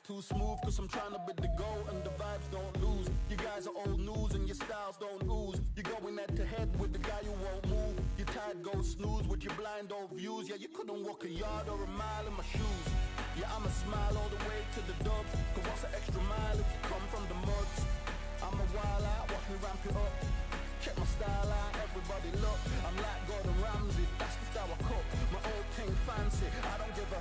Too smooth cause I'm trying to bid the goal and the vibes don't lose. You guys are old news and your styles don't ooze. You're going head to head with the guy who won't move. Your tide goes snooze with your blind old views. Yeah, you couldn't walk a yard or a mile in my shoes. Yeah, I'ma smile all the way to the dubs. Cause what's an extra mile if you come from the muds? I'm a wild out, watch me ramp it up. Check my style out, everybody look. I'm like Gordon Ramsay, that's the style I cook. My old thing fancy, I don't give a.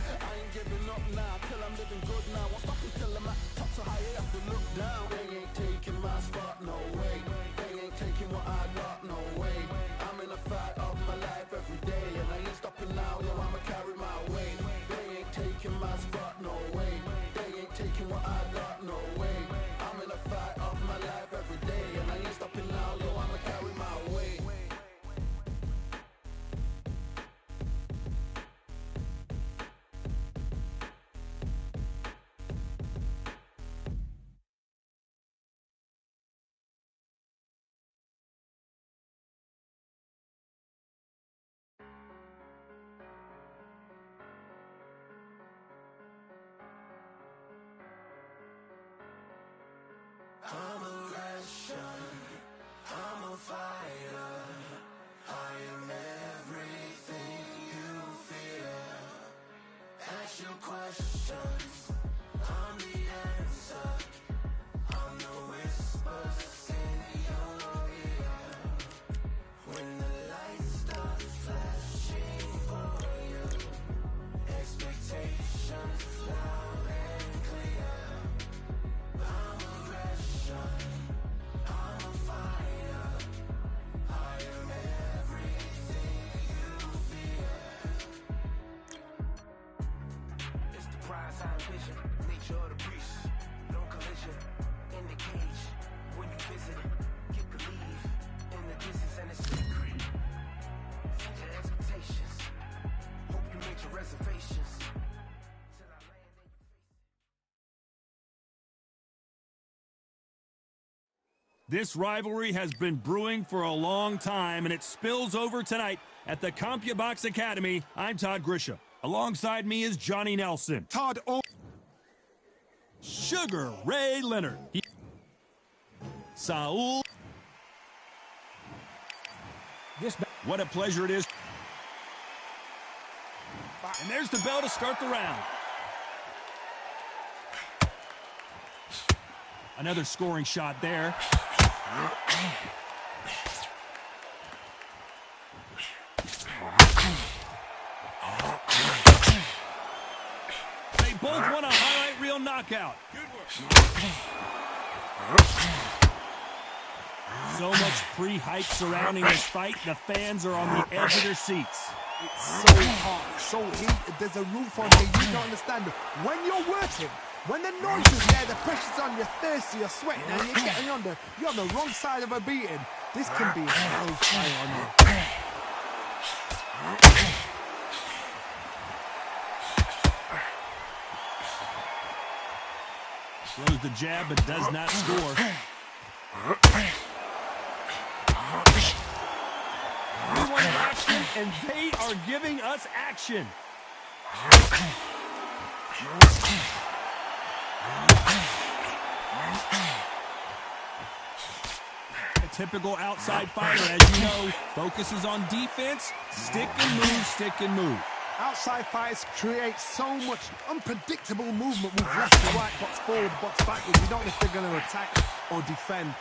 I ain't giving up now, till I'm living good now. Won't stop until I'm at the top, so high I have to look down. They ain't taking my spot, no way. They ain't taking what I got, no way. I'm in a fight of my life every day, and I ain't stopping now, yo, I'ma carry my weight. They ain't taking my spot, no way. They ain't taking what I got, no way. I'm in a fight of my life every day, and I ain't stopping now, yo, I'ma carry my weight. I'm a Russian, I'm a fighter. I am everything you fear. Ask your questions, I'm the answer. I'm the whispers in your ear. When the lights start flashing for you, expectations loud and clear. I'm a fighter. I am everything you fear. It's the prize I envision. Nature of the beast. No collision. In the cage. When you visit it, get believe in the distance and the secret. Set your expectations. Hope you made your reservations. Till I land in your face. This rivalry has been brewing for a long time, and it spills over tonight at the CompuBox Academy. I'm Todd Grisha. Alongside me is Johnny Nelson. Todd Sugar Ray Leonard. Saul. What a pleasure it is. And there's the bell to start the round. Another scoring shot there. They both want a highlight reel knockout. So much pre-hype surrounding this fight, the fans are on the edge of their seats. It's so hot, so heated, there's a roof on here, you don't understand. When you're working, when the noise is there, the pressure's on, you're thirsty, you're sweating, and you're getting under, you're on the wrong side of a beating. This can be hellfire on you. Throws the jab, but does not score. We wanted action, and they are giving us action. A typical outside fighter, as you know, focuses on defense, stick and move, stick and move. Outside fighters create so much unpredictable movement with left to right, box forward, box backwards. You don't know if they're going to attack or defend.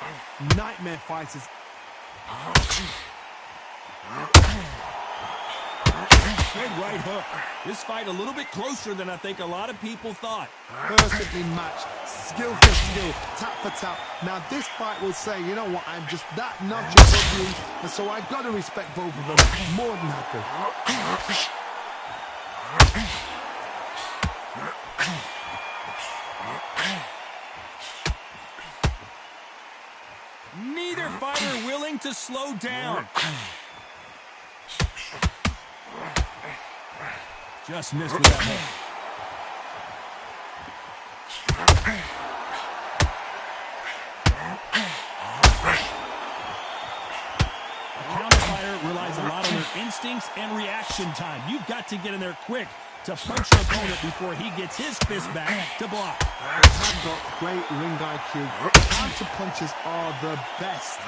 Nightmare fighters. Good right hook. This fight a little bit closer than I think a lot of people thought. Perfectly matched, skill for skill, tap for tap. Now this fight will say, you know what, I'm just that notch above you, and so I've got to respect both of them. More than happy. Neither fighter willing to slow down. Just missed with that hook. A counter fighter relies a lot on their instincts and reaction time. You've got to get in there quick to punch your opponent before he gets his fist back to block. I've got great ring IQ. Counter punches are the best.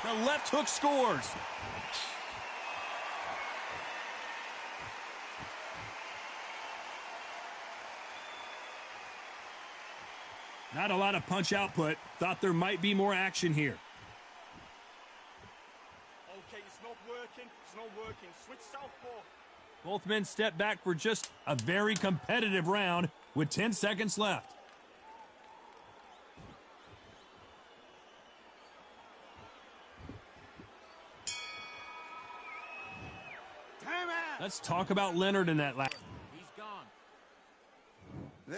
The left hook scores. Not a lot of punch output. Thought there might be more action here. Okay, it's not working. It's not working. Switch southpaw. Both men step back for just a very competitive round with 10 seconds left. Let's talk about Leonard in that last. He's gone.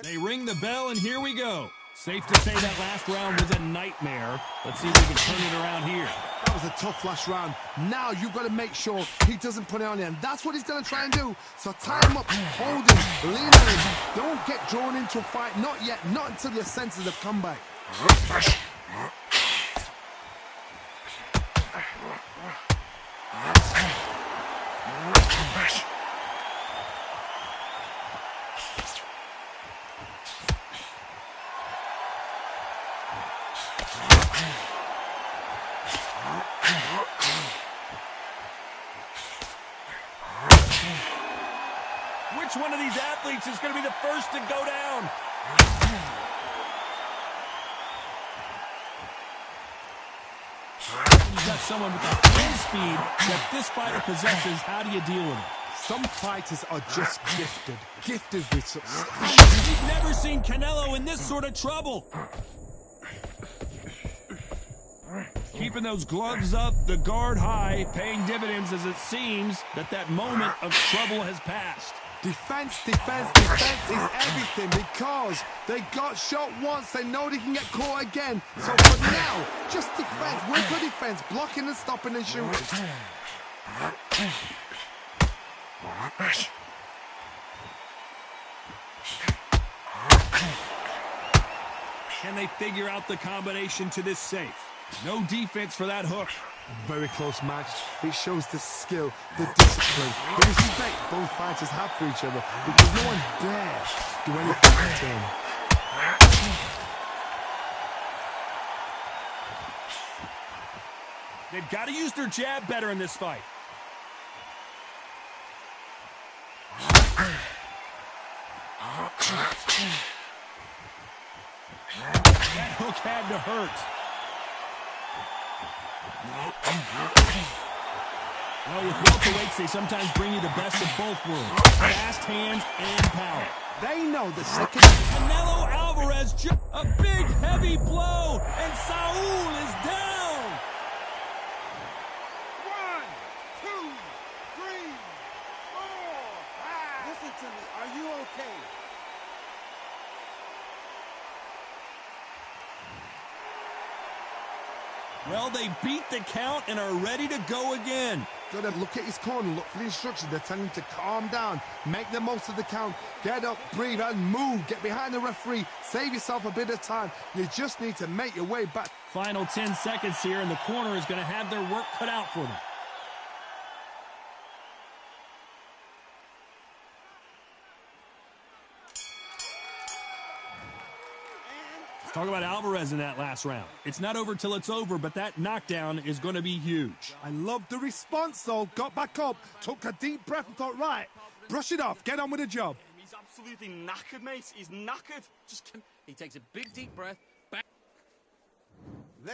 They ring the bell, and here we go. Safe to say that last round was a nightmare. Let's see if we can turn it around here. That was a tough last round. Now you've got to make sure he doesn't put it on you, and that's what he's going to try and do. So tie him up, hold him, lean on him. Don't get drawn into a fight. Not yet. Not until your senses have come back. Which one of these athletes is going to be the first to go down? You've got someone with the wind speed that this fighter possesses. How do you deal with it? Some fighters are just gifted with such. We've never seen Canelo in this sort of trouble. Keeping those gloves up, the guard high, paying dividends as it seems that moment of trouble has passed. Defense is everything because they got shot once. They know they can get caught again. So for now, just defense. Work for defense. Blocking and stopping and shooting. Can they figure out the combination to this safe? No defense for that hook. Very close match. It shows the skill, the discipline, the respect both fighters have for each other because no one dares do anything to them. They've got to use their jab better in this fight. That hook had to hurt. Well, with welterweights, they sometimes bring you the best of both worlds. Fast hands and power. They know the second. Canelo Alvarez, a big, heavy blow, and Saul is down. 1, 2, 3, 4, 5. Listen to me. Are you okay? Well, they beat the count and are ready to go again. Gotta look at his corner, look for the instructions. They're telling him to calm down, make the most of the count, get up, breathe, and move. Get behind the referee, save yourself a bit of time. You just need to make your way back. Final 10 seconds here, and the corner is going to have their work cut out for them. Talk about Alvarez in that last round. It's not over till it's over, but that knockdown is going to be huge. I love the response, though. Got back up, took a deep breath and thought, right, brush it off, get on with the job. He's absolutely knackered, mate. He's knackered. He takes a big, deep breath. Back.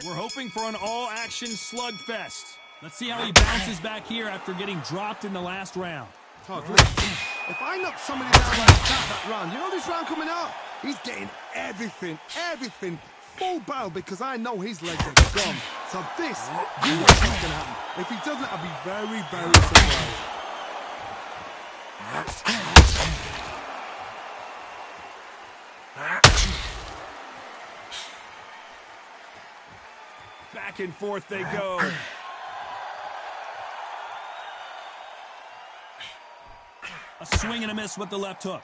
We're hoping for an all-action slugfest. Let's see how he bounces back here after getting dropped in the last round. Todd, listen, if I knock somebody down like that round, you know this round coming out? He's getting everything, full barrel because I know his legs are gone. So this, you know what's going to happen. If he doesn't, I'll be very, very surprised. Back and forth they go. A swing and a miss with the left hook.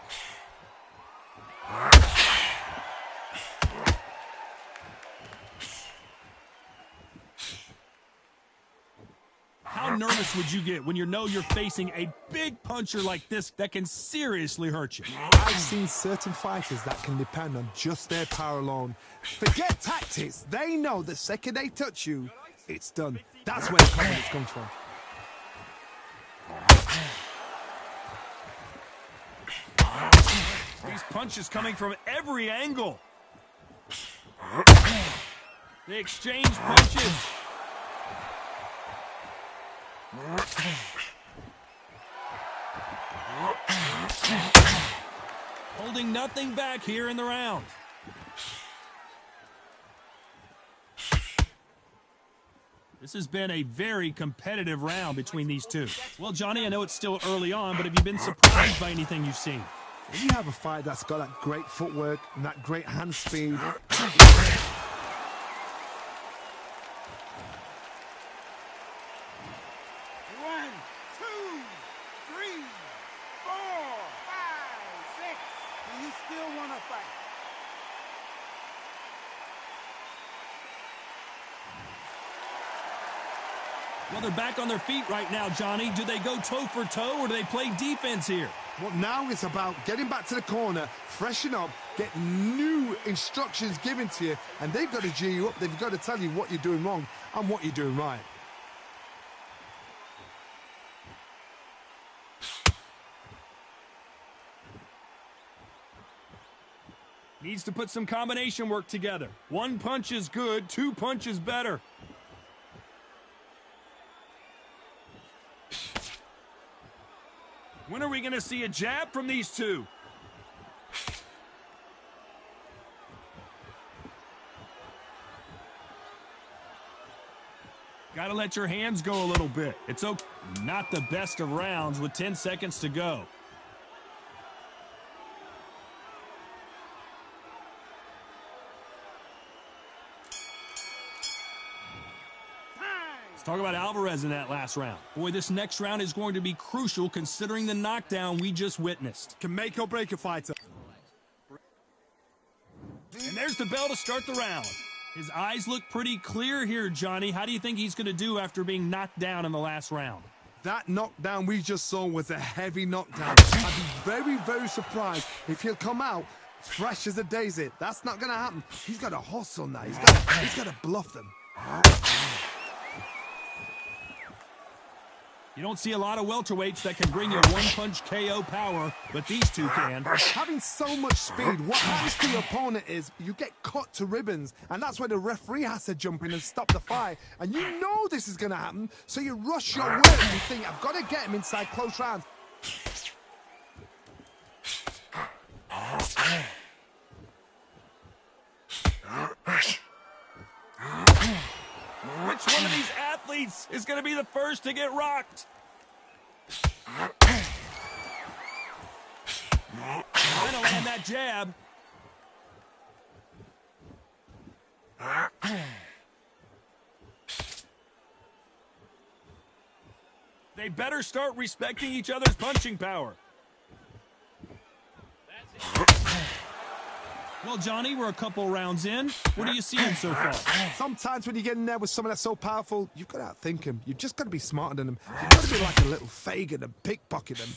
How nervous would you get when you know you're facing a big puncher like this that can seriously hurt you? I've seen certain fighters that can depend on just their power alone. Forget tactics. They know the second they touch you, it's done. That's where the confidence comes from. These punches coming from every angle. They exchange punches. Holding nothing back here in the round. This has been a very competitive round between these two. Well, Johnny, I know it's still early on, but have you been surprised by anything you've seen? When you have a fight that's got that great footwork and that great hand speed, 1, 2, 3, 4, 5, 6. Do you still want to fight? Well, they're back on their feet right now, Johnny. Do they go toe for toe or do they play defense here? well, now it's about getting back to the corner, freshen up, get new instructions given to you, and they've got to G you up. They've got to tell you what you're doing wrong and what you're doing right. Needs to put some combination work together. One punch is good, two punches better. When are we going to see a jab from these two? Got to let your hands go a little bit. It's okay. Not the best of rounds with 10 seconds to go. Talk about Alvarez in that last round. Boy, this next round is going to be crucial considering the knockdown we just witnessed. Can make or break a fighter. And there's the bell to start the round. His eyes look pretty clear here, Johnny. How do you think he's going to do after being knocked down in the last round? That knockdown we just saw was a heavy knockdown. I'd be very, very surprised if he'll come out fresh as a daisy. That's not going to happen. He's got to hustle now. He's got to bluff them. You don't see a lot of welterweights that can bring you one-punch KO power, but these two can. Having so much speed, what happens to your opponent is you get cut to ribbons, and that's where the referee has to jump in and stop the fight. And you know this is going to happen, so you rush your work and you think, I've got to get him inside close rounds. Which one of these athletes is going to be the first to get rocked? Trying to land that jab. They better start respecting each other's punching power. Well, Johnny, we're a couple rounds in. What are you seeing so far? Sometimes when you get in there with someone that's so powerful, you've got to outthink him. You've just got to be smarter than them. You've got to be like a little Fagin and pickpocket them.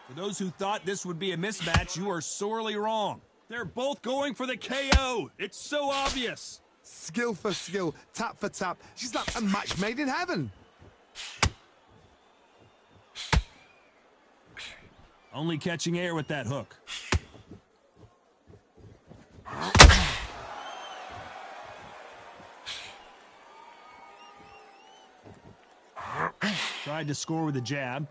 For those who thought this would be a mismatch, you are sorely wrong. They're both going for the KO. It's so obvious. Skill for skill, tap for tap. She's like a match made in heaven. Only catching air with that hook. Tried to score with a jab.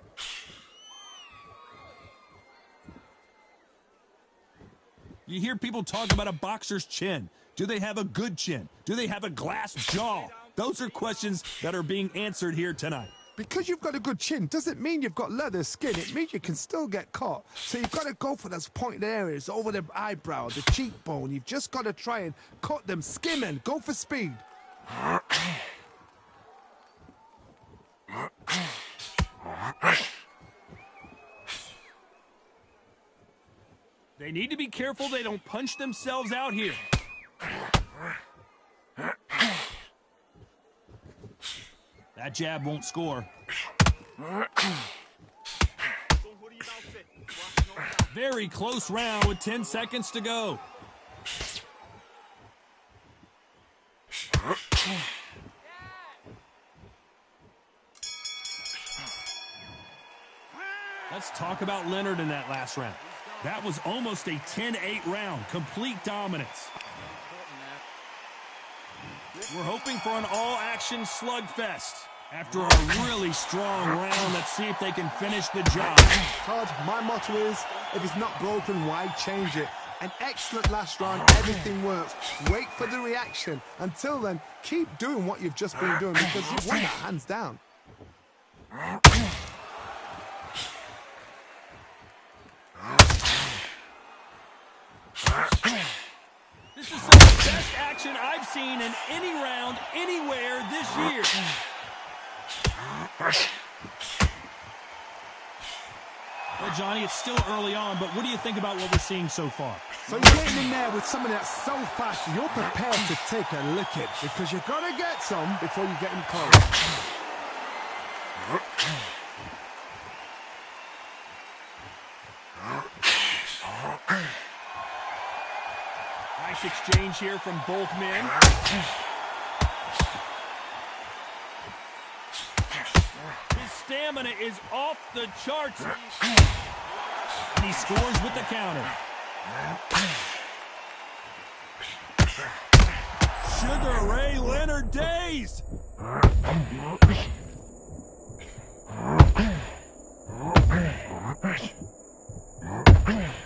You hear people talk about a boxer's chin. Do they have a good chin? Do they have a glass jaw? Those are questions that are being answered here tonight. Because you've got a good chin doesn't mean you've got leather skin. It means you can still get caught. So you've got to go for those pointed areas over the eyebrow, the cheekbone. You've just got to try and cut them, skim and go for speed. They need to be careful they don't punch themselves out here. That jab won't score. Very close round with 10 seconds to go. Let's talk about Leonard in that last round. That was almost a 10-8 round, complete dominance. We're hoping for an all-action slugfest. After a really strong round, let's see if they can finish the job. Todd, my motto is, if it's not broken, why change it? An excellent last round, everything works. Wait for the reaction. Until then, keep doing what you've just been doing because you've won that hands down. This is some of the best action I've seen in any round, anywhere this year. Well, Johnny, it's still early on, but what do you think about what we're seeing so far? So you're getting in there with something that's so fast, you're prepared to take a licking because you've got to get some before you get in close. Nice exchange here from both men. His stamina is off the charts. And he scores with the counter. Sugar Ray Leonard days.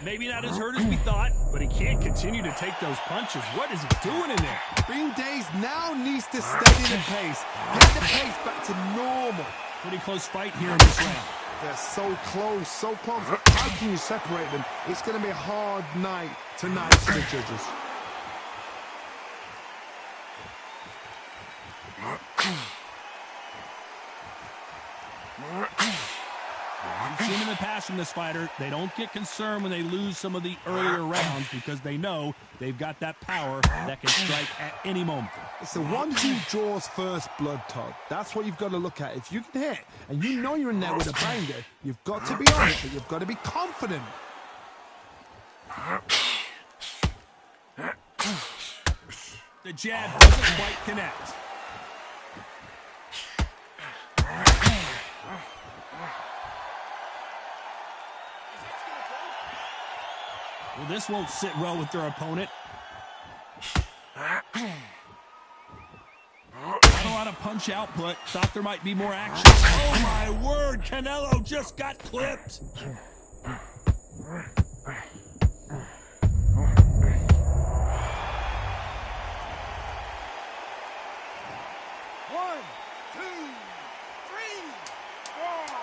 Maybe not as hurt as we thought, but he can't continue to take those punches. What is he doing in there? Being dazed now needs to steady the pace. Get the pace back to normal. Pretty close fight here in this round. They're so close, so close. How can you separate them? It's going to be a hard night tonight for the judges. We've seen in the past from this fighter, they don't get concerned when they lose some of the earlier rounds because they know they've got that power that can strike at any moment. It's the one who draws first blood, Todd. That's what you've got to look at. If you can hit, and you know you're in there with a banger, you've got to be on it, but you've got to be confident. The jab doesn't quite connect. Well, this won't sit well with their opponent. Not a lot of punch output. Thought there might be more action. Oh, my word. Canelo just got clipped. One, two, three, 4, 5,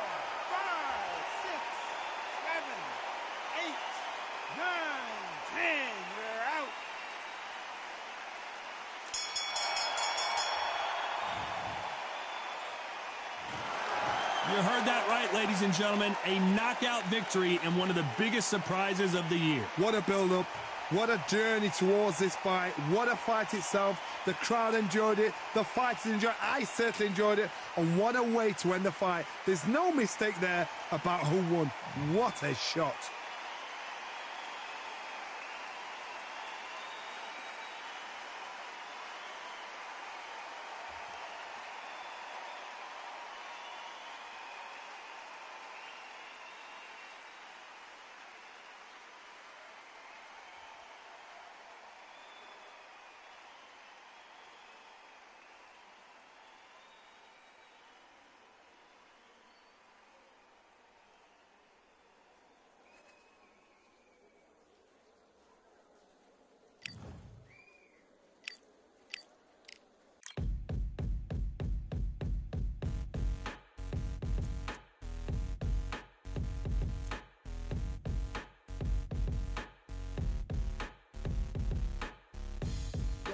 6, 7, 8, 9, 10. You're out. You heard that right, ladies and gentlemen. A knockout victory and one of the biggest surprises of the year. What a build-up. What a journey towards this fight. What a fight itself. The crowd enjoyed it. The fighters enjoyed it. I certainly enjoyed it. And what a way to end the fight. There's no mistake there about who won. What a shot.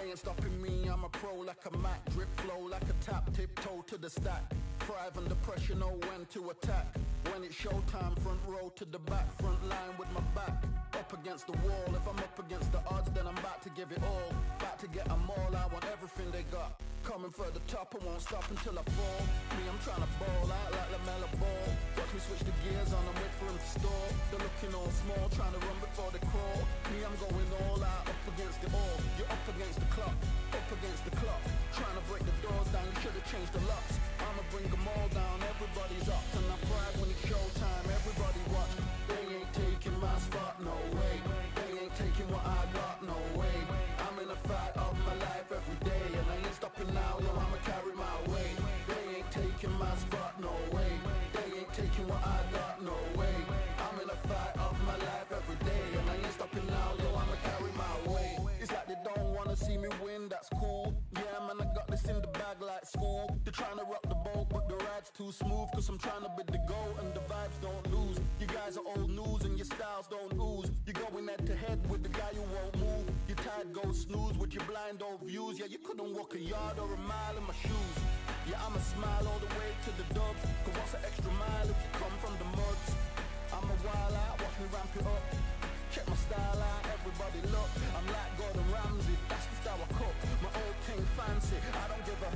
Ain't stopping me, I'm a pro like a Mac. Drip flow like a tap, tiptoe to the stack. Thrive under pressure, know when to attack. When it's showtime, front row to the back. Front line with my back. Up against against the wall. If I'm up against the odds, then I'm about to give it all. About to get them all, I want everything they got. Coming for the top, I won't stop until I fall. Me, I'm trying to ball out like LaMelo Ball. Watch me switch the gears on and wait for him to stall. They're looking all small, trying to run before they crawl. Me, I'm going all out, up against it all. You're up against the clock, up against the clock. Trying to break the doors down, you should have changed the locks. I'ma bring them all down, everybody's up. And I pride when it's showtime, everybody watch. They ain't taking my spot, no way. They ain't taking what I got, no way. I'm in a fight of my life every day, and I ain't stopping now, yo, I'ma carry my weight. They ain't taking my spot, no way. They ain't taking what I got, no way. I'm in a fight of my life every day, and I ain't stopping now, yo, I'ma carry my weight. It's like they don't wanna see me win, that's cool. Yeah, man, I got this in the bag like school. They're trying to rock the boat, but the ride's too smooth. Cause I'm trying to bid the goal, and the vibes don't lose. You guys are old news, and your styles don't ooze. You're going head to head with the guy who won't move. Your tide goes snooze with your blind old views. Yeah, you couldn't walk a yard or a mile in my shoes. Yeah, I'ma smile all the way to the dubs. Cause what's an extra mile if you come from the muds? I'm a wild out, watch me ramp it up. Check my style out, everybody look. I'm like Gordon Ramsay, that's just how I cook. My old thing fancy, I don't give a.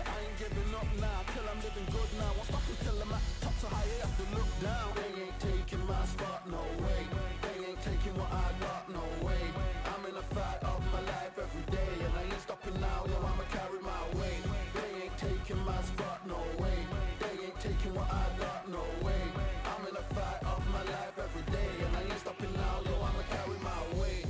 I ain't giving up now, till I'm living good now. Won't stop until I'm at the top, so high you have to look down. They ain't taking my spot, no way. They ain't taking what I got, no way. I'm in a fight of my life every day, and I ain't stopping now, yo, I'ma carry my weight. They ain't taking my spot, no way. They ain't taking what I got, no way. I'm in a fight of my life every day, and I ain't stopping now, yo, I'ma carry my weight.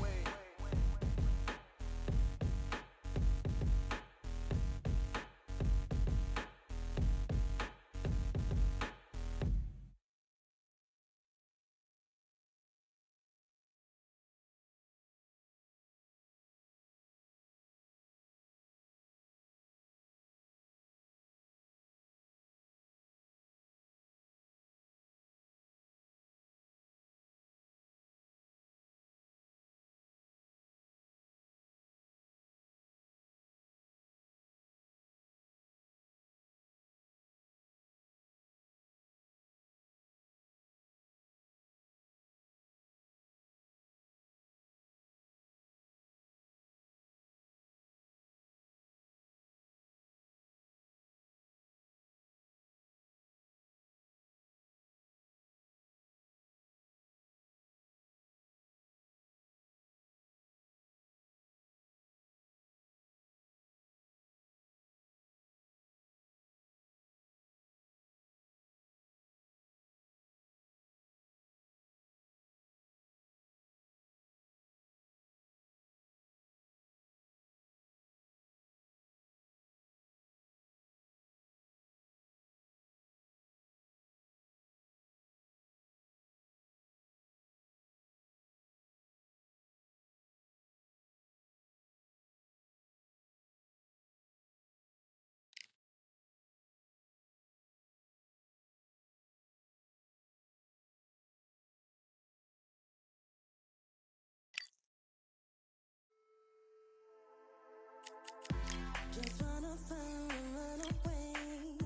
Just wanna find and run away.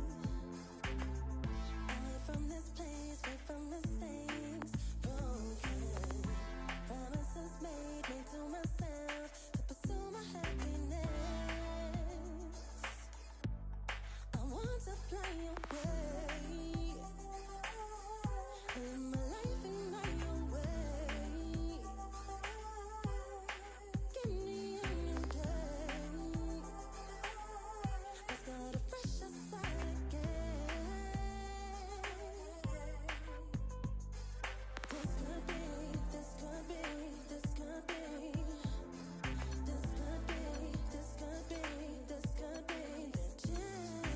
Away from this place, away from the things broken. Promises made to myself to pursue my happiness. I want to fly away. Live my life in my own way. Give me a new day. I start a fresh start again. This could be, this could be, this could be. This could be, this could be, this could be the chance.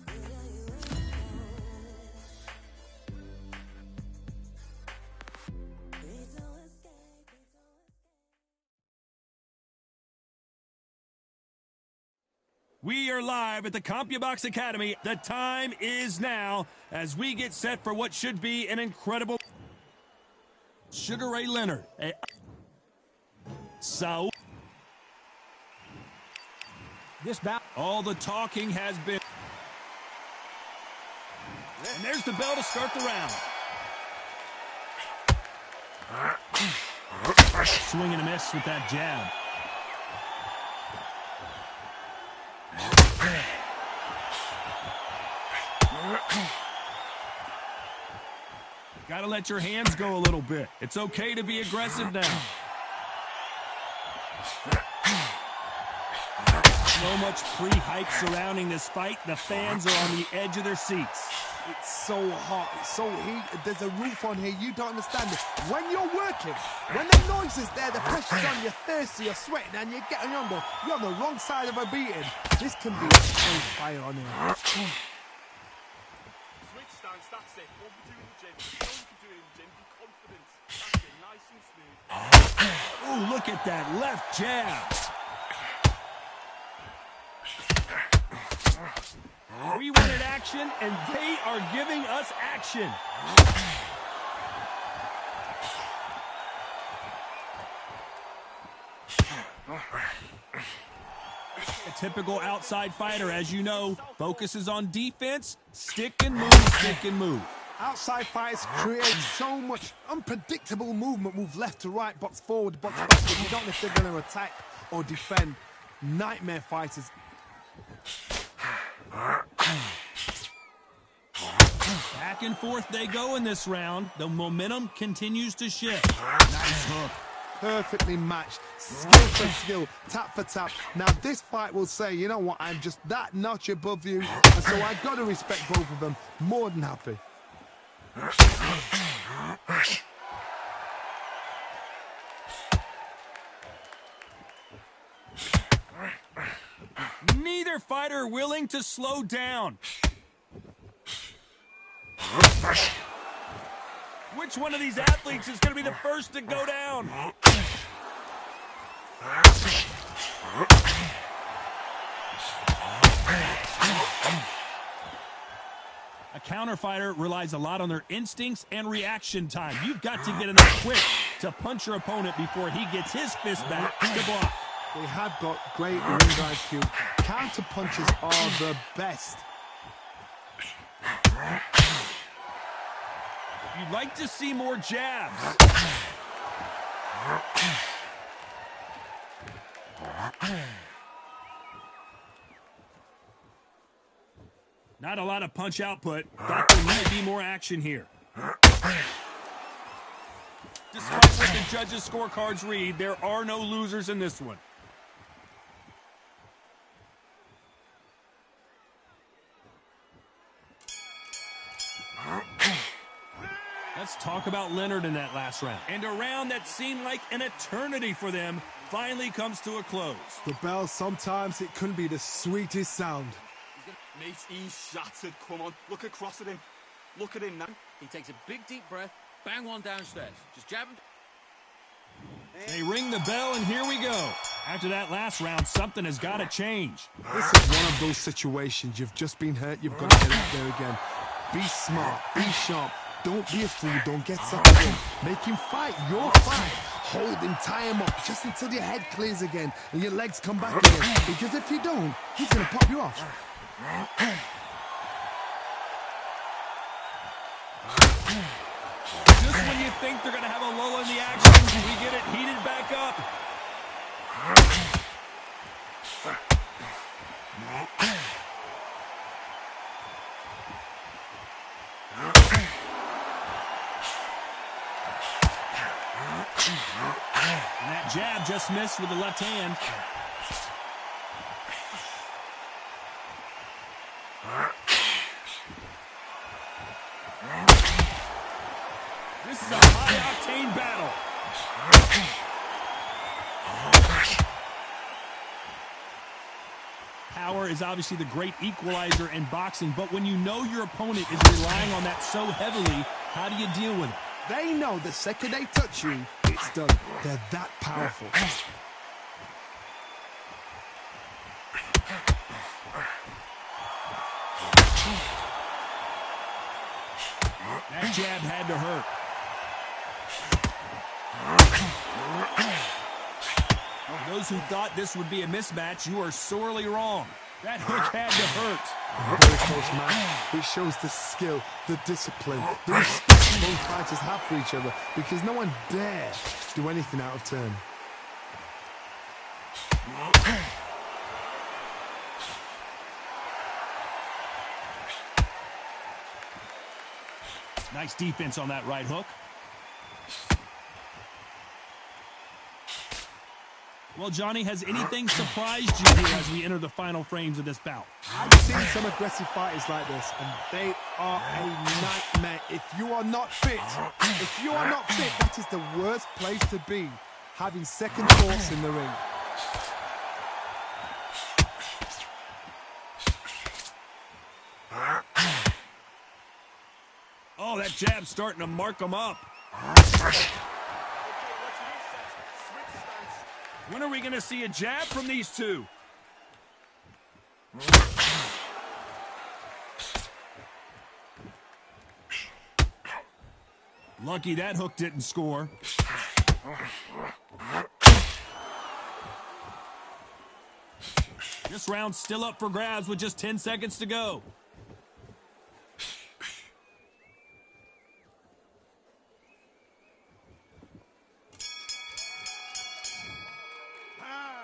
What are you waiting for? Need to escape, need to escape. We are live at the CompuBox Academy. The time is now as we get set for what should be an incredible Sugar Ray Leonard. So This bout. all the talking has been And there's the bell to start the round. Swing and a miss with that jab. Got to let your hands go a little bit. It's okay to be aggressive now. So much pre-hype surrounding this fight. The fans are on the edge of their seats. It's so hot, it's so heated, there's a roof on here, you don't understand it. When you're working, when the noise is there, the pressure's on, you're thirsty, you're sweating, and you're getting you're on the wrong side of a beating. This can be a straight fire on here. Switch stance, that's it. What we do in the gym, you know you can do it in the gym, be confident. That's it, nice and smooth. Oh, look at that left jab. We wanted action, and they are giving us action. A typical outside fighter, as you know, focuses on defense, stick and move, stick and move. Outside fighters create so much unpredictable movement, move left to right, box forward, box back, but you don't know if they're going to attack or defend. Nightmare fighters. Back and forth they go in this round. The momentum continues to shift. Nice hook. Perfectly matched, skill for skill, tap for tap. Now this fight will say, you know what, I'm just that notch above you, and so I got to respect both of them. More than happy. Neither fighter willing to slow down. Which one of these athletes is going to be the first to go down? A counter fighter relies a lot on their instincts and reaction time. You've got to get in there quick to punch your opponent before he gets his fist back to block. They have got great ring IQ. Counter punches are the best. You'd like to see more jabs. Not a lot of punch output. Thought there might be more action here. Despite what the judges' scorecards read, there are no losers in this one. Let's talk about Leonard in that last round. And a round that seemed like an eternity for them finally comes to a close. The bell, sometimes it can be the sweetest sound. Mate, he's shattered. Come on, look across at him. Look at him now. He takes a big deep breath, bang one downstairs. Just jab him. They ring the bell, and here we go. After that last round, something has got to change. This is one of those situations. You've just been hurt, you've got to get out there again. Be smart, be sharp. Don't be a fool, don't get sucked in. Make him fight your fight. Hold him, tie him up, just until your head clears again and your legs come back again. Because if you don't, he's going to pop you off. Just when you think they're going to have a lull in the action, we get it heated back up. And that jab just missed with the left hand. This is a high-octane battle. Power is obviously the great equalizer in boxing, but when you know your opponent is relying on that so heavily, how do you deal with it? They know the second they touch you, it's done. They're that powerful. That jab had to hurt. For those who thought this would be a mismatch, you are sorely wrong. That hook had to hurt. Very close match. It shows the skill, the discipline, the respect both fighters have for each other because no one dare do anything out of turn. Nice defense on that right hook. Well, Johnny, has anything surprised you here as we enter the final frames of this bout? I've seen some aggressive fighters like this, and they are a nightmare. If you are not fit, that is the worst place to be, having second thoughts in the ring. Oh, that jab's starting to mark him up. When are we going to see a jab from these two? Lucky that hook didn't score. This round's still up for grabs with just 10 seconds to go.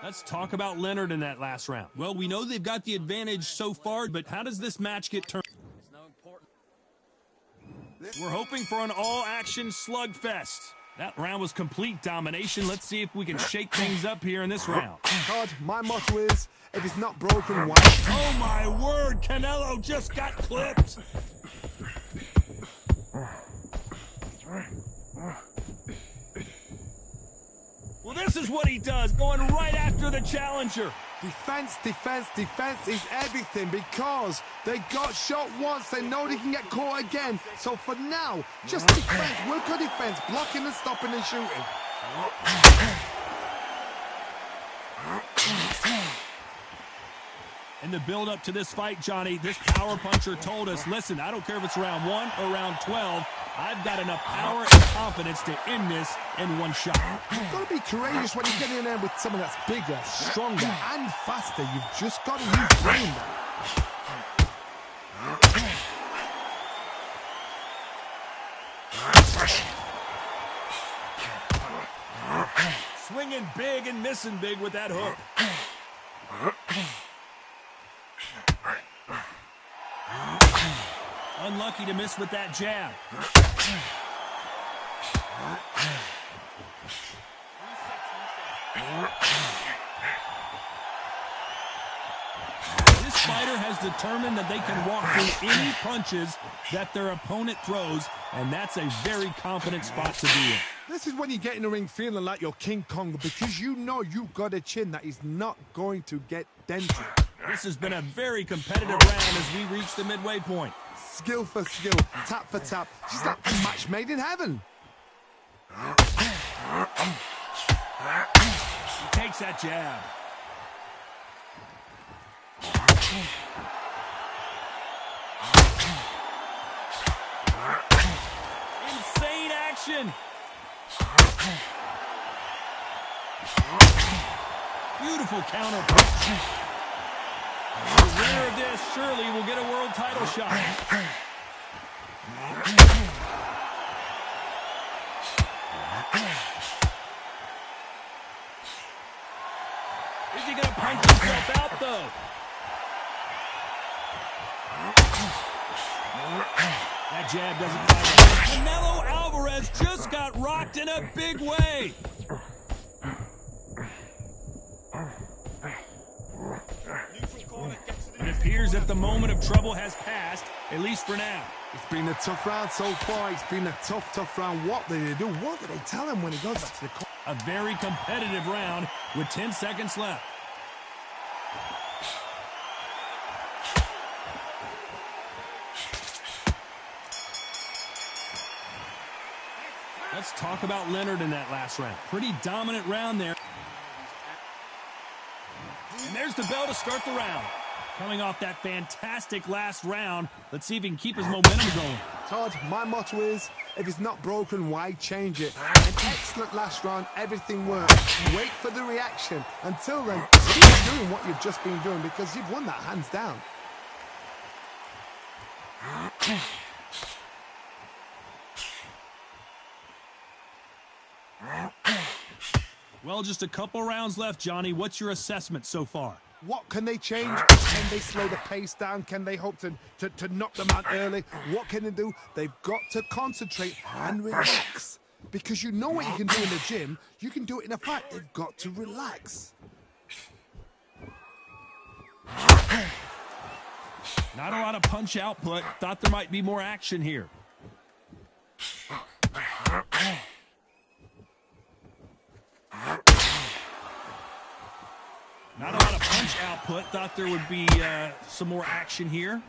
Let's talk about Leonard in that last round. Well, we know they've got the advantage so far, but how does this match get turned? We're hoping for an all-action slugfest. That round was complete domination. Let's see if we can shake things up here in this round. God, my motto is, if it's not broken, why? Oh, my word! Canelo just got clipped! Well, this is what he does, going right after the challenger. Defense, defense, defense is everything because they got shot once. They know they can get caught again. So for now, just defense, work on defense, blocking and stopping and shooting. In the build-up to this fight, Johnny, this power puncher told us, listen, I don't care if it's round 1 or round 12, I've got enough power and confidence to end this in one shot. You've got to be courageous when you get in there with someone that's bigger, stronger, and faster. You've just got to use brain. Swinging big and missing big with that hook. Unlucky to miss with that jab. This fighter has determined that they can walk through any punches that their opponent throws, and that's a very confident spot to be in. This is when you get in the ring feeling like you're King Kong because you know you've got a chin that is not going to get dented. This has been a very competitive round as we reach the midway point. Skill for skill, tap for tap. Just like a match made in heaven. He takes that jab. Insane action. Beautiful counter punch. The winner of this surely will get a world title shot. Is he going to punch himself out, though? That jab doesn't fight. Canelo Alvarez just got rocked in a big way. It appears that the moment of trouble has passed, at least for now. It's been a tough round so far. It's been a tough round. What did they do? What did they tell him when he goes back to the corner? A very competitive round with 10 seconds left. Let's talk about Leonard in that last round. Pretty dominant round there. And there's the bell to start the round. Coming off that fantastic last round, let's see if he can keep his momentum going. Todd, my motto is, if it's not broken, why change it? An excellent last round, everything worked. Wait for the reaction. Until then, keep doing what you've just been doing because you've won that hands down. Well, just a couple rounds left, Johnny. What's your assessment so far? What can they change? Can they slow the pace down? Can they hope to knock them out early? What can they do? They've got to concentrate and relax. Because you know what you can do in the gym, you can do it in a fight. They've got to relax. Not a lot of punch output. Thought there might be more action here. Not a lot of punch output. Thought there would be some more action here.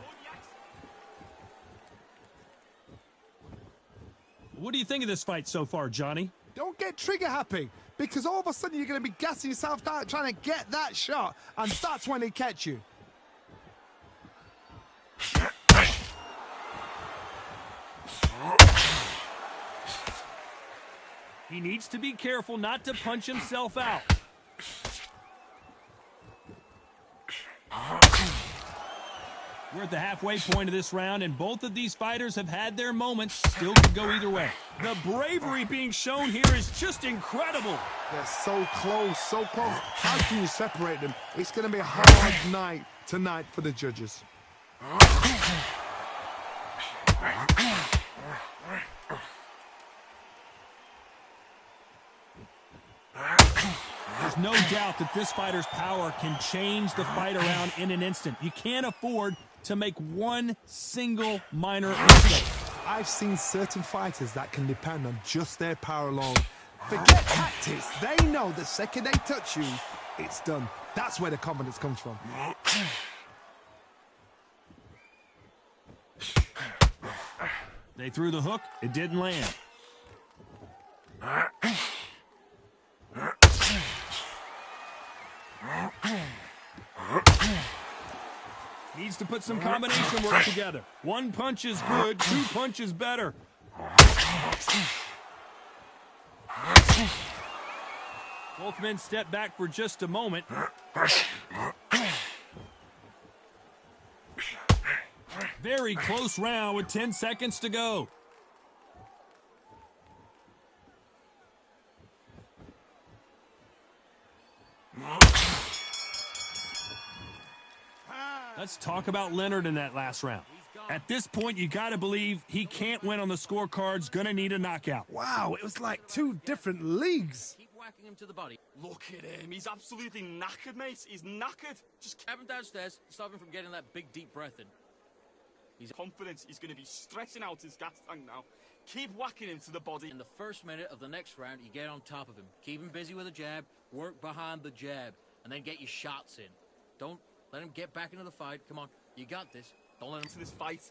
What do you think of this fight so far, Johnny? Don't get trigger happy, because all of a sudden you're going to be gassing yourself out trying to get that shot, and that's when they catch you. He needs to be careful not to punch himself out. We're at the halfway point of this round, and both of these fighters have had their moments. Still could go either way. The bravery being shown here is just incredible. They're so close, so close. How can you separate them? It's going to be a hard night tonight for the judges. There's no doubt that this fighter's power can change the fight around in an instant. You can't afford to make one single minor mistake. I've seen certain fighters that can depend on just their power alone. Forget tactics. They know the second they touch you, it's done. That's where the confidence comes from. They threw the hook. It didn't land. Needs to put some combination work together. One punch is good, two punches better. Both men step back for just a moment. Very close round with 10 seconds to go. Let's talk about Leonard in that last round. At this point, you got to believe he can't win on the scorecards. Gonna need a knockout. Wow, it was like two different leagues. Keep whacking him to the body. Look at him. He's absolutely knackered, mate. He's knackered. Just have him downstairs. Stop him from getting that big, deep breath in. He's confident. He's going to be stretching out his gas tank now. Keep whacking him to the body. In the first minute of the next round, you get on top of him. Keep him busy with a jab. Work behind the jab. And then get your shots in. Don't let him get back into the fight. Come on. You got this. Don't let him... To this fight.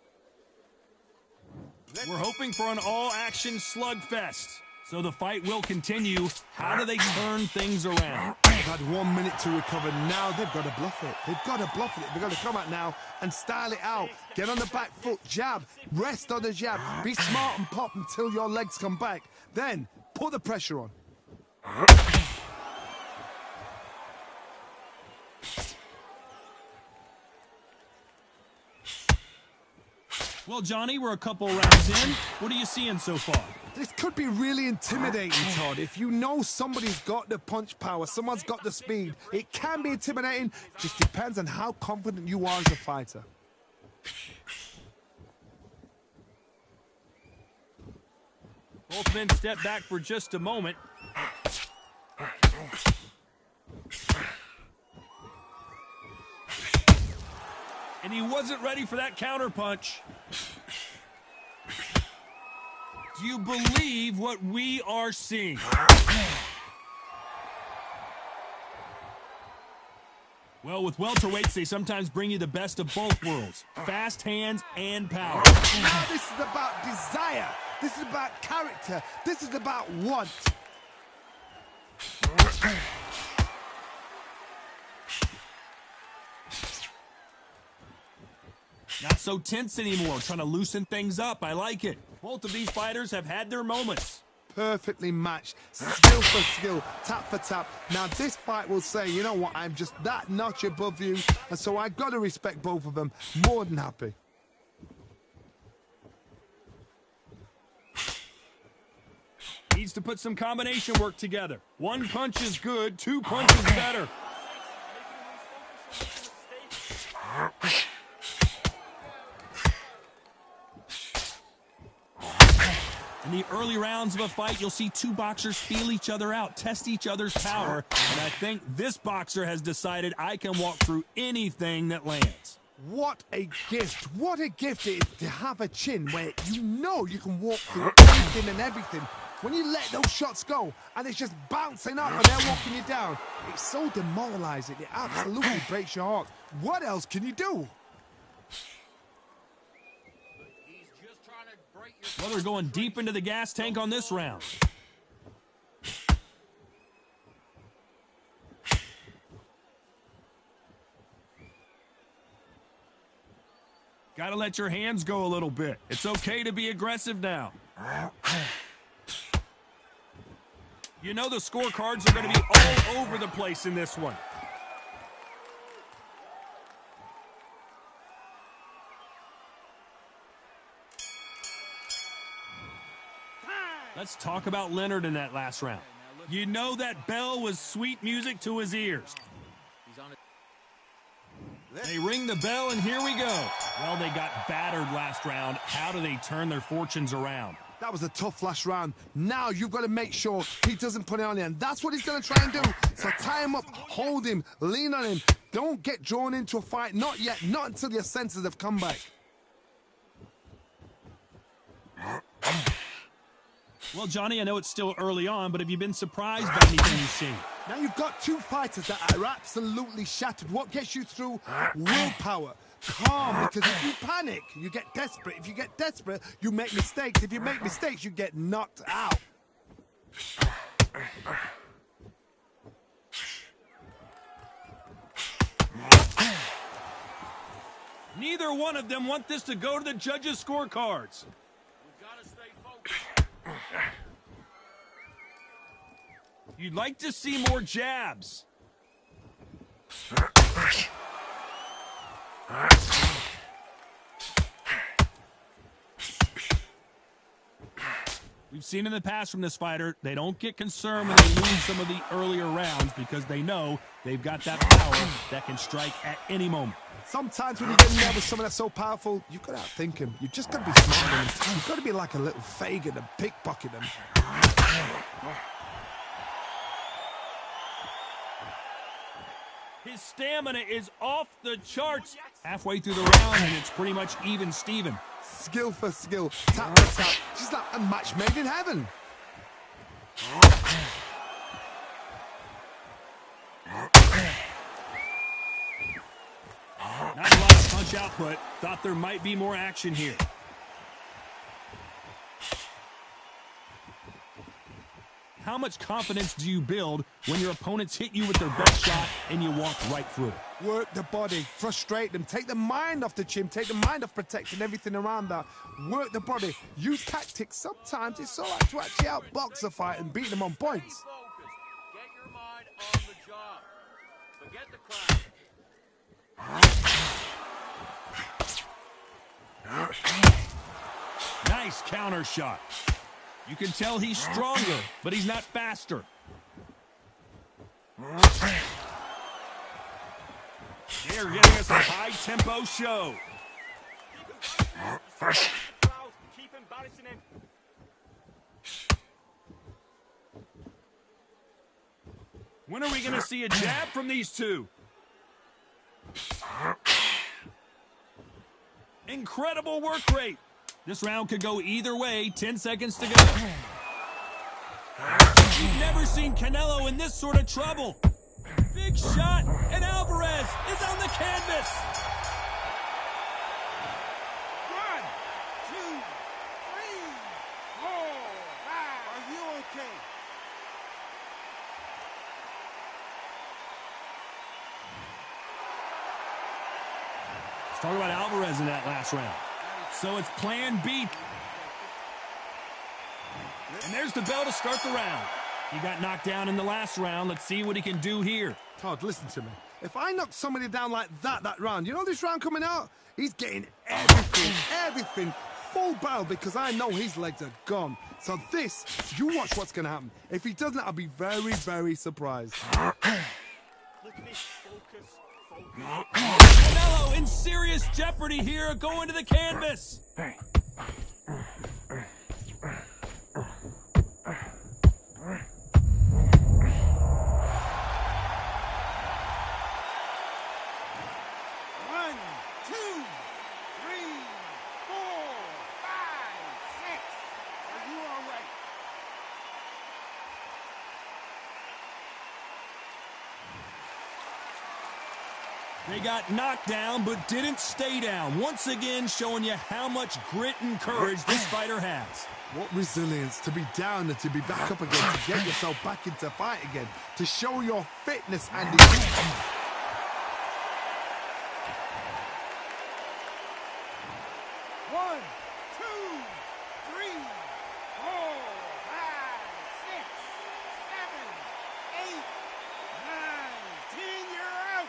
We're hoping for an all-action slugfest. So the fight will continue. How do they turn things around? They've had 1 minute to recover. Now they've got to bluff it. They've got to bluff it. They've got to come out now and style it out. Get on the back foot, jab, rest on the jab. Be smart and pop until your legs come back. Then put the pressure on. Well, Johnny, we're a couple rounds in. What are you seeing so far? This could be really intimidating, Todd. If you know somebody's got the punch power, someone's got the speed, it can be intimidating. Just depends on how confident you are as a fighter. Both men step back for just a moment. And he wasn't ready for that counterpunch. Do you believe what we are seeing? Well, with welterweights, they sometimes bring you the best of both worlds. Fast hands and power. Now this is about desire. This is about character. This is about want. Not so so tense anymore, trying to loosen things up. I like it. Both of these fighters have had their moments. Perfectly matched, skill for skill, tap for tap. Now this fight will say, you know what, I'm just that notch above you, and so I got to respect both of them. More than happy. Needs to put some combination work together. One punch is good, two punches better. In the early rounds of a fight, you'll see two boxers feel each other out, test each other's power, and I think this boxer has decided I can walk through anything that lands. What a gift. What a gift it is to have a chin where you know you can walk through anything and everything. When you let those shots go and it's just bouncing up and they're walking you down, it's so demoralizing. It absolutely breaks your heart. What else can you do? Well, they're going deep into the gas tank on this round. Got to let your hands go a little bit. It's okay to be aggressive now. You know the scorecards are going to be all over the place in this one. Let's talk about Leonard in that last round. You know that bell was sweet music to his ears. They ring the bell, and here we go. Well, they got battered last round. How do they turn their fortunes around? That was a tough last round. Now you've got to make sure he doesn't put it on you, and that's what he's going to try and do. So tie him up, hold him, lean on him. Don't get drawn into a fight. Not yet. Not until your senses have come back. Well, Johnny, I know it's still early on, but have you been surprised by anything you've seen? Now you've got two fighters that are absolutely shattered. What gets you through? Willpower. Calm, because if you panic, you get desperate. If you get desperate, you make mistakes. If you make mistakes, you get knocked out. Neither one of them want this to go to the judges' scorecards. You'd like to see more jabs. We've seen in the past from this fighter, they don't get concerned when they lose some of the earlier rounds because they know they've got that power that can strike at any moment. Sometimes when you get in there with someone that's so powerful, you've got to outthink him. You just got to be smarter than him. You've got to be like a little Fagin and pickpocket him. His stamina is off the charts. Halfway through the round, and it's pretty much even Steven. Skill for skill, tap for tap. She's like a match made in heaven. Not a lot of punch output. Thought there might be more action here. How much confidence do you build when your opponents hit you with their best shot and you walk right through it? Work the body, frustrate them, take the mind off the chin, take the mind off protecting everything around that. Work the body, use tactics. Sometimes it's all right to actually outbox a fight and beat them on points. Get your mind on the job. Forget the crowd. Nice counter shot. You can tell he's stronger, but he's not faster. They're getting us a high-tempo show. Keep embarrassing him. When are we going to see a jab from these two? Incredible work rate. This round could go either way. 10 seconds to go. We've never seen Canelo in this sort of trouble. Big shot, and Alvarez is on the canvas. 1, 2, 3, 4, 5. Are you okay? Talk about Alvarez in that last round. So it's plan B. And there's the bell to start the round. He got knocked down in the last round. Let's see what he can do here. Todd, listen to me. If I knock somebody down like that round, you know this round coming out? He's getting everything, full barrel, because I know his legs are gone. So this, you watch what's going to happen. If he doesn't, I'll be very, very surprised. Look at this. Focus. Canelo in serious jeopardy here, going to the canvas. One, two, three, 4, 5, 6. Are you all right? They got knocked down, but didn't stay down. Once again, showing you how much grit and courage this fighter has. What resilience to be down and to be back up again, to get yourself back into fight again, to show your fitness and One, two, three, 4, 5, 6, 7, 8, 9, 10. You're out.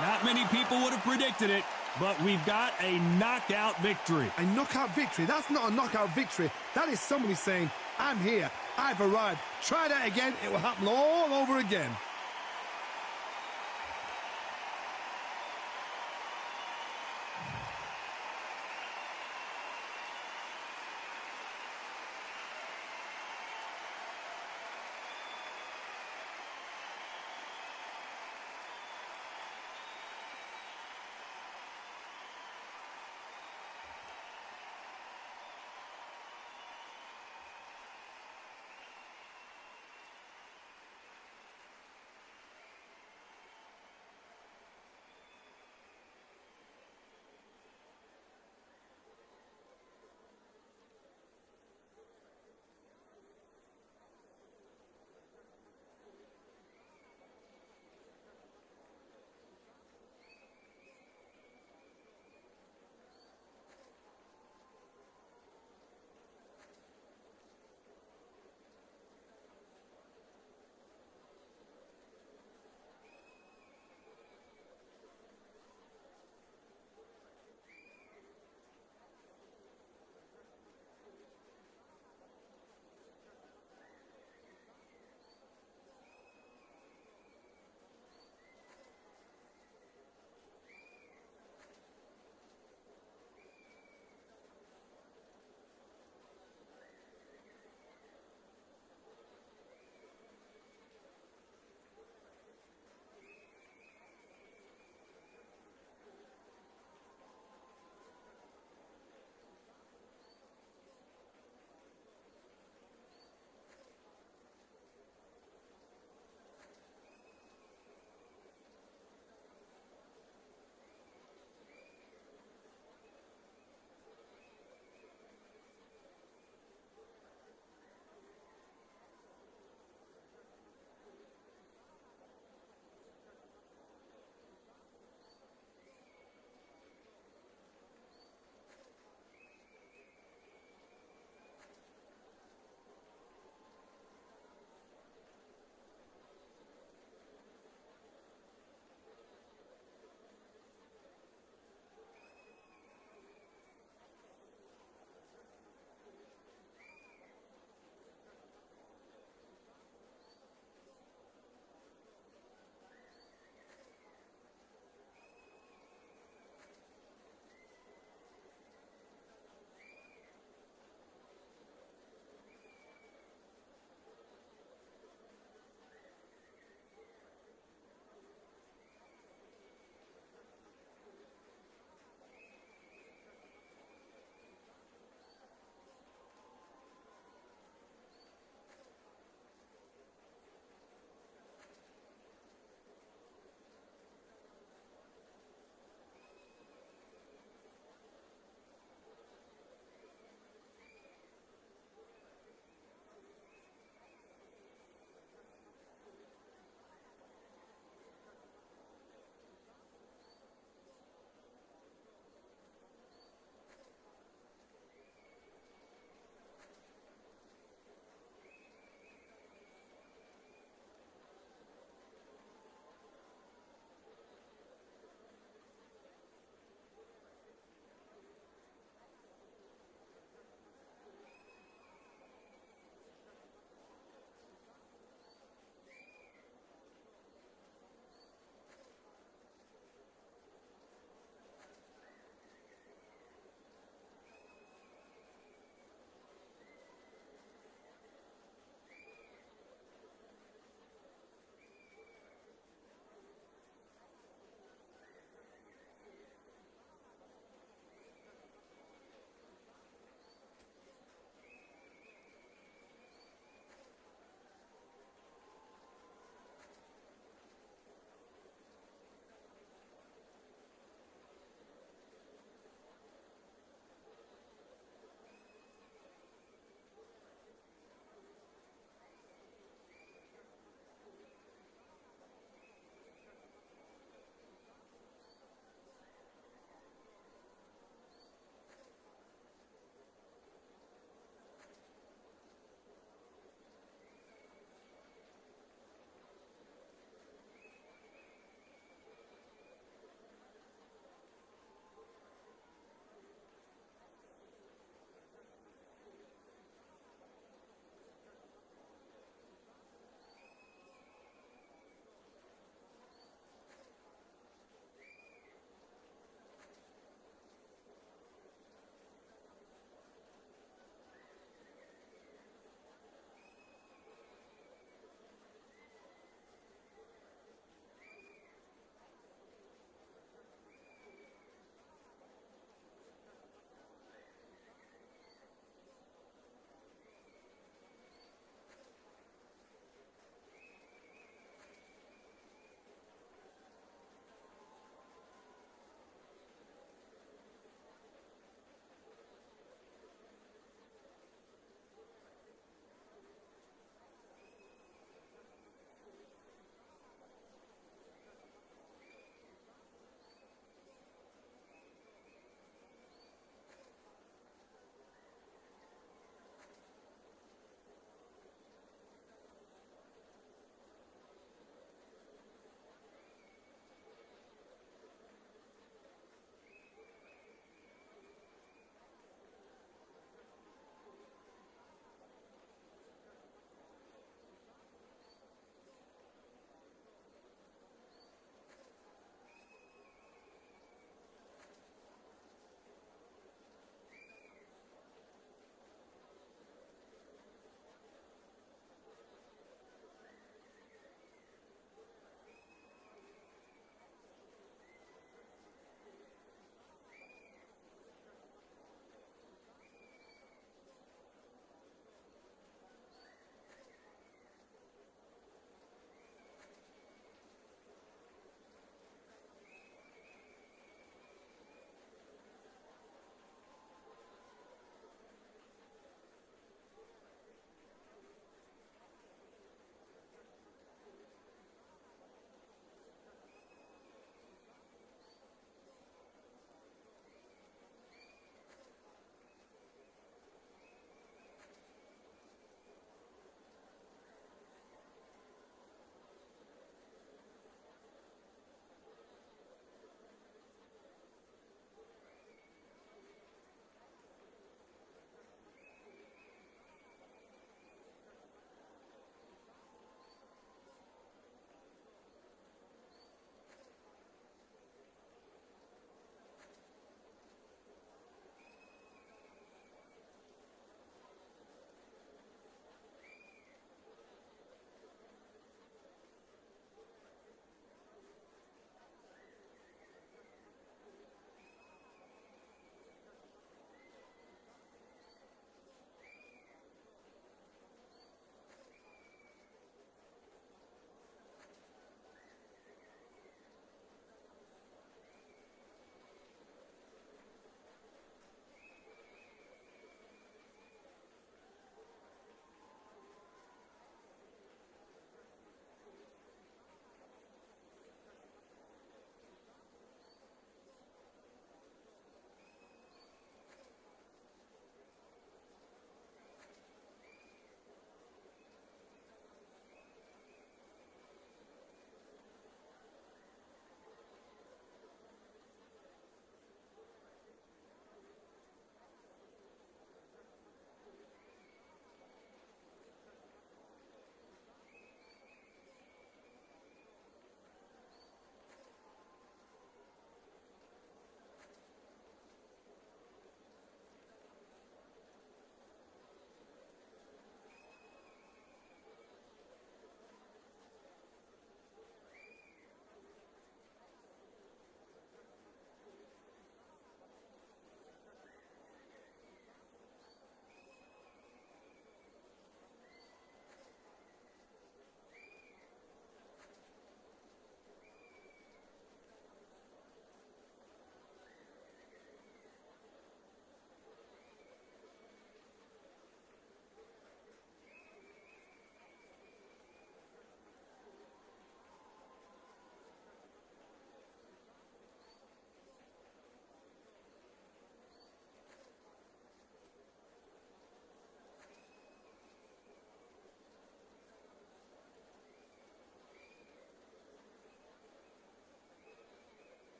Not many people would have predicted it, but we've got a knockout victory. A knockout victory? That's not a knockout victory. That is somebody saying, I'm here, I've arrived. Try that again, it will happen all over again.